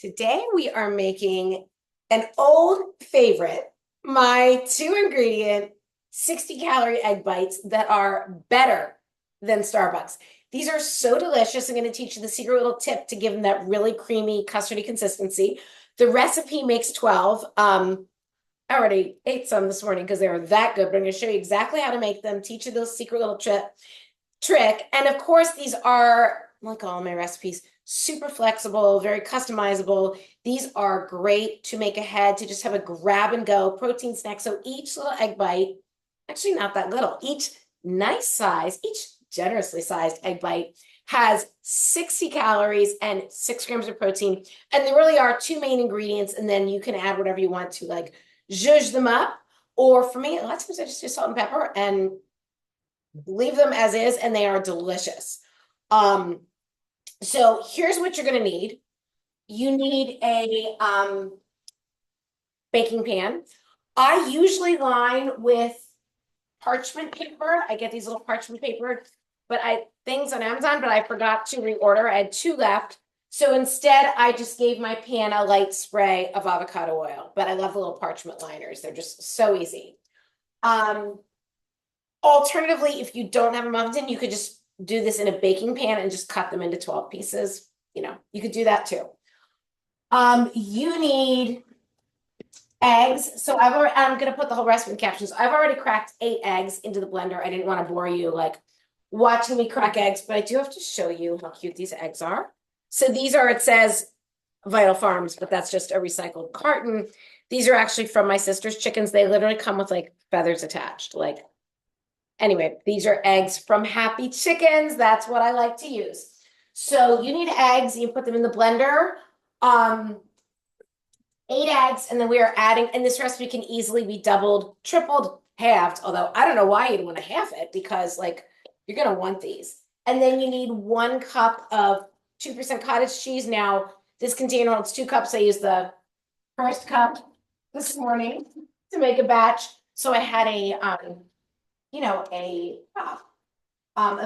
Today we are making an old favorite, my 2 ingredient 60-calorie egg bites that are better than Starbucks. These are so delicious. I'm going to teach you the secret little tip to give them that really creamy custardy consistency. The recipe makes 12. I already ate some this morning because they were that good, but I'm going to show you exactly how to make them, teach you those secret little trick. And of course, these are, like all my recipes, super flexible, very customizable. These are great to make ahead, to just have a grab and go protein snack. So each little egg bite, actually not that little, each nice size, each generously sized egg bite has 60 calories and 6 grams of protein. And there really are 2 main ingredients, and then you can add whatever you want to, like zhuzh them up. Or for me, a lot of times I just do salt and pepper and leave them as is, and they are delicious. So here's what you're going to need. You need a baking pan. I usually line with parchment paper. I get these little parchment paper, things on Amazon, but I forgot to reorder. I had 2 left. So instead, I just gave my pan a light spray of avocado oil, but I love the little parchment liners. They're just so easy. Alternatively, if you don't have a muffin tin, you could just do this in a baking pan and just cut them into 12 pieces. You know, you could do that too. You need eggs. So I'm going to put the whole recipe in captions. I've already cracked 8 eggs into the blender. I didn't want to bore you like watching me crack eggs, but I do have to show you how cute these eggs are. So these are, it says Vital Farms, but that's just a recycled carton. These are actually from my sister's chickens. They literally come with like feathers attached. Anyway, these are eggs from Happy Chickens. That's what I like to use. So you need eggs. You put them in the blender. 8 eggs, and then we are adding, and this recipe can easily be doubled, tripled, halved, although I don't know why you'd want to half it, because like you're going to want these. And then you need 1 cup of 2% cottage cheese. Now, this container holds 2 cups. I used the first cup this morning to make a batch. So I had a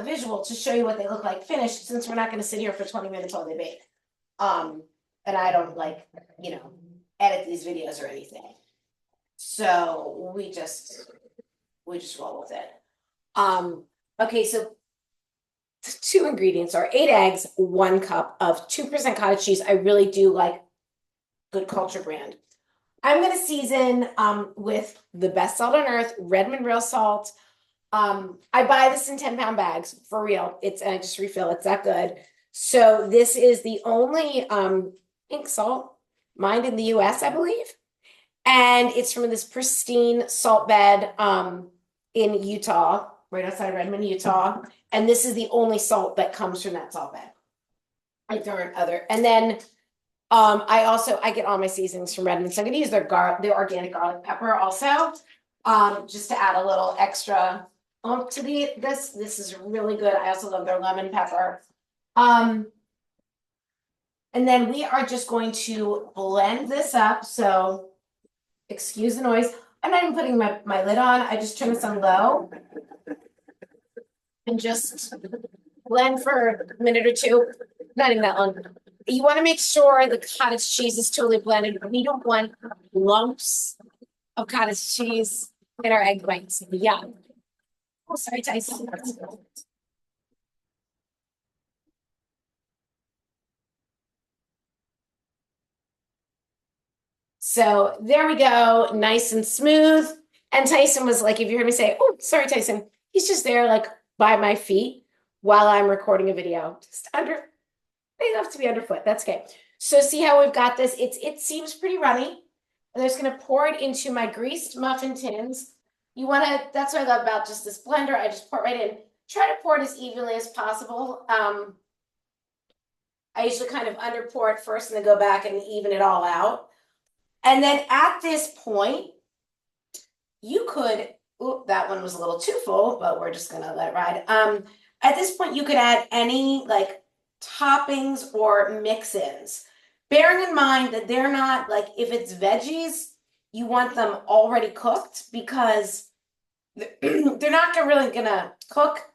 visual to show you what they look like finished, since we're not going to sit here for 20 minutes while they bake. And I don't edit these videos or anything. So we just roll with it. Okay, so 2 ingredients are 8 eggs, 1 cup of 2% cottage cheese. I really do like good culture brand. I'm going to season with the best salt on earth, Redmond real salt. I buy this in 10-pound bags for real. And I just refill. It's that good. So this is the only pink salt mined in the US, I believe. And it's from this pristine salt bed in Utah, right outside Redmond, Utah. And this is the only salt that comes from that salt bed. There aren't other. And then I get all my seasonings from Redmond. So I'm gonna use their organic garlic pepper also, just to add a little extra oomph to this. This is really good. I also love their lemon pepper. And then we are just going to blend this up. So excuse the noise. I'm not even putting my lid on. I just turn this on low and just blend for a minute or 2. Not even that long. You want to make sure the cottage cheese is totally blended. We don't want lumps of cottage cheese in our egg bites. Yeah. Oh, sorry, Tyson. So there we go, nice and smooth. And Tyson was like, if you heard me say, oh, sorry, Tyson, he's just there like by my feet while I'm recording a video, just under, they love to be underfoot. That's okay. So see how we've got this? It seems pretty runny. I'm just gonna pour it into my greased muffin tins. That's what I love about just this blender. I just pour it right in. Try to pour it as evenly as possible. I usually kind of under pour it first and then go back and even it all out. And then at this point, you could, that one was a little too full, but we're just gonna let it ride. At this point, you could add any like toppings or mix-ins. Bearing in mind that they're not like, if it's veggies, you want them already cooked, because they're not really gonna cook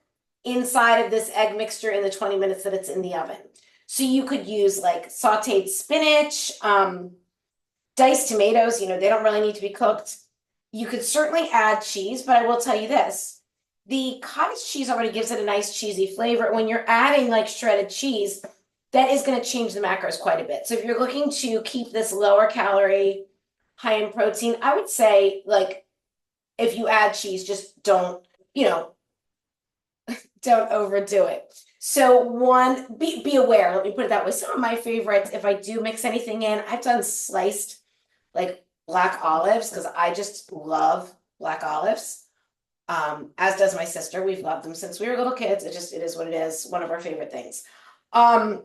inside of this egg mixture in the 20 minutes that it's in the oven. So you could use like sauteed spinach, diced tomatoes, they don't really need to be cooked. You could certainly add cheese, but I will tell you this. The cottage cheese already gives it a nice cheesy flavor. When you're adding like shredded cheese, that is going to change the macros quite a bit. So if you're looking to keep this lower calorie, high in protein, I would say like if you add cheese, just don't overdo it. So be aware, let me put it that way. Some of my favorites, if I do mix anything in, I've done sliced like black olives because I just love black olives. As does my sister. We've loved them since we were little kids. It is what it is. One of our favorite things. So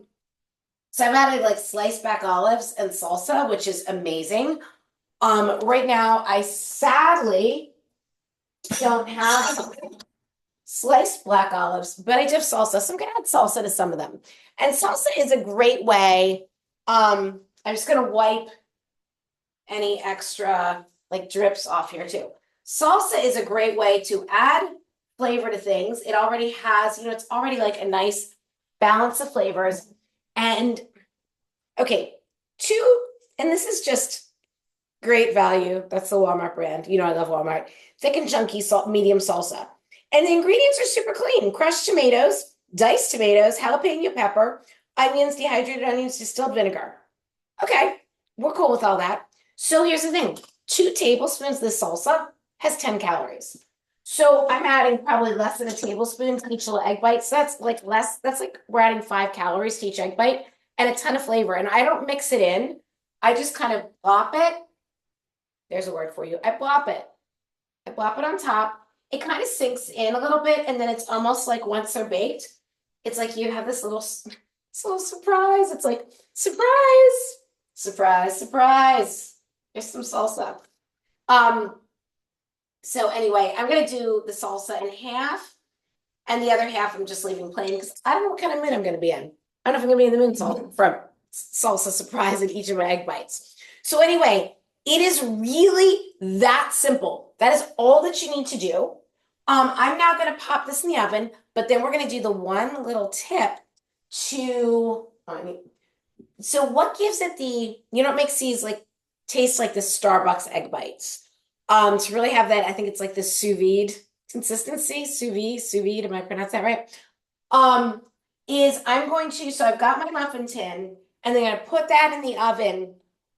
I've added like sliced back olives and salsa, which is amazing. Right now I sadly don't have sliced black olives, but I do have salsa, so I'm gonna add salsa to some of them. And salsa is a great way. I'm just gonna wipe any extra like drips off here too. Salsa is a great way to add flavor to things. It already has, it's already like a nice balance of flavors. And okay, and this is just great value. That's the Walmart brand. I love Walmart. Thick and chunky salt, medium salsa. And the ingredients are super clean. Crushed tomatoes, diced tomatoes, jalapeno pepper, onions, dehydrated onions, distilled vinegar. Okay, we're cool with all that. So here's the thing. 2 tablespoons of this salsa has 10 calories. So I'm adding probably less than a tablespoon to each little egg bite. So that's like we're adding 5 calories to each egg bite and a ton of flavor. And I don't mix it in. I just kind of plop it. There's a word for you. I plop it. I plop it on top. It kind of sinks in a little bit, and then it's almost like once they're baked, it's like you have this little surprise. It's like, surprise, surprise, surprise. There's some salsa. So anyway, I'm gonna do the salsa in half, and the other half I'm just leaving plain because I don't know what kind of mood I'm gonna be in. I don't know if I'm gonna be in the mood for salsa surprise in each of my egg bites. So anyway, it is really that simple. That is all that you need to do. I'm now going to pop this in the oven, but then we're going to do the one little tip so what gives it it makes these like taste like the Starbucks egg bites. To really have that, I think it's like the sous vide consistency, sous vide, am I pronouncing that right? So I've got my muffin tin, and then I'm going to put that in the oven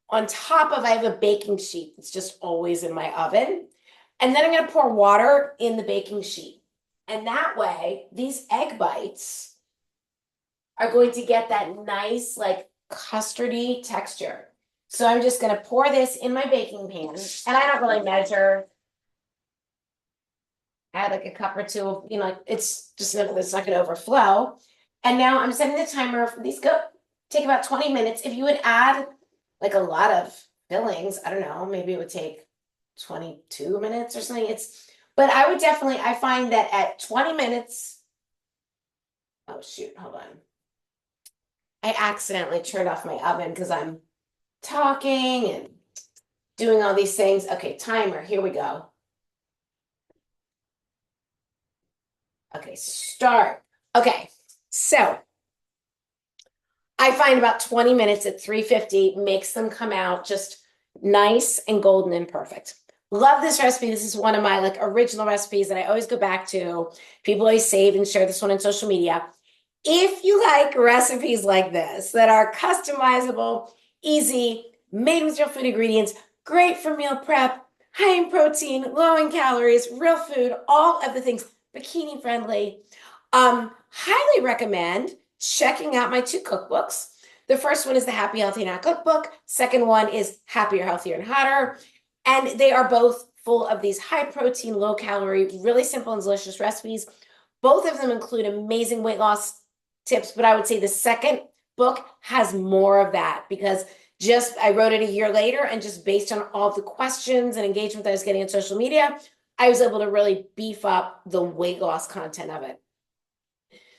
on top of, I have a baking sheet that's just always in my oven. And then I'm going to pour water in the baking sheet. And that way, these egg bites are going to get that nice, like custardy texture. So I'm just going to pour this in my baking pan. And I don't really measure. Add like a cup or two, it's just it's not going to overflow. And now I'm setting the timer. These take about 20 minutes. If you would add like a lot of fillings, I don't know, maybe it would take 22 minutes or something. But I find that at 20 minutes, oh shoot, hold on. I accidentally turned off my oven because I'm talking and doing all these things. Okay, timer, here we go. Okay, start. Okay, so I find about 20 minutes at 350 makes them come out just nice and golden and perfect. Love this recipe. This is one of my like original recipes that I always go back to. People always save and share this one on social media. If you like recipes like this that are customizable, easy, made with real food ingredients, great for meal prep, high in protein, low in calories, real food, all of the things, bikini friendly, highly recommend checking out my 2 cookbooks. The first one is the Happy, Healthy, and Hot Cookbook. Second one is Happier, Healthier, and Hotter. And they are both full of these high protein, low calorie, really simple and delicious recipes. Both of them include amazing weight loss tips, but I would say the second book has more of that because I wrote it a year later, and just based on all the questions and engagement that I was getting on social media, I was able to really beef up the weight loss content of it.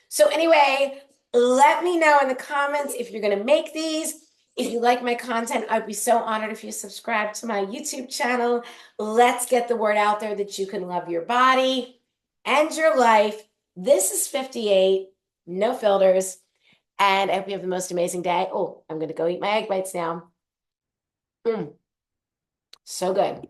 So anyway, let me know in the comments if you're going to make these. If you like my content, I'd be so honored if you subscribe to my YouTube channel. Let's get the word out there that you can love your body and your life. This is 58, no filters. And I hope you have the most amazing day. Oh, I'm gonna go eat my egg bites now. So good.